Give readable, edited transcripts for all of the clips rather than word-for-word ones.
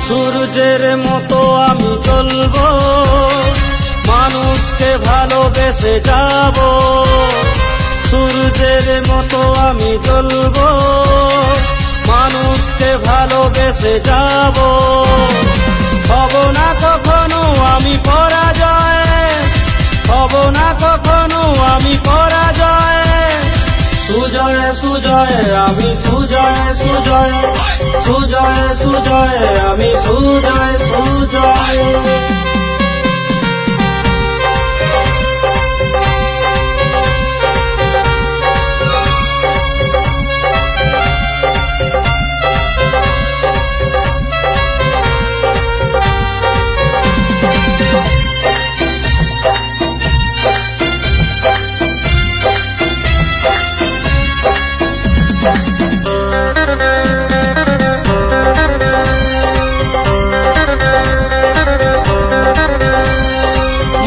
সূর্যের মতো আমি জ্বলবো, মানুষকে ভালোবেসে যাব। সূর্যের মতো আমি জ্বলবো, মানুষকে ভালোবেসে যাব। হব না কখনো আমি পরাজয়, হব না কখনো আমি পরাজয়। সুজয় সুজয় আমি সুজয় সুজয়, সুজয় সুজয় আমি সুজয় সুজয়।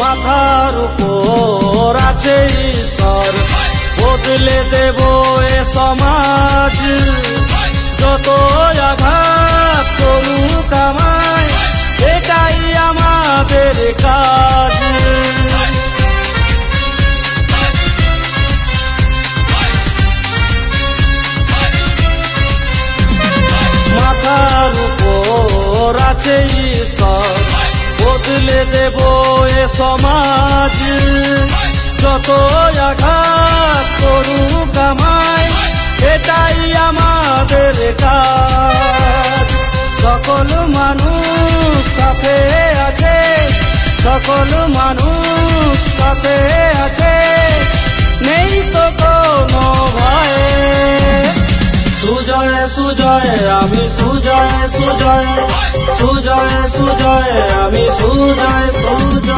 মাথার উপর আছে ঈশ্বর, বদলে দেব এ সমাজ। যত আঘাত করুক আমায়, এটাই আমাদের কাজ। মাথার উপর আছে ঈশ্বর, বদলে দেব এ সমাজ। যত আঘাত করুক আমায়, এটাই আমাদের কাজ। সকল মানুষ সাথে আছে, সকল মানুষ সাথে আছে, নেই তো কোনো ভয়। সুজয় সুজয় আমি সুজয় সুজয়, সুজয় সুজয় আমি সুজয় সুজয়।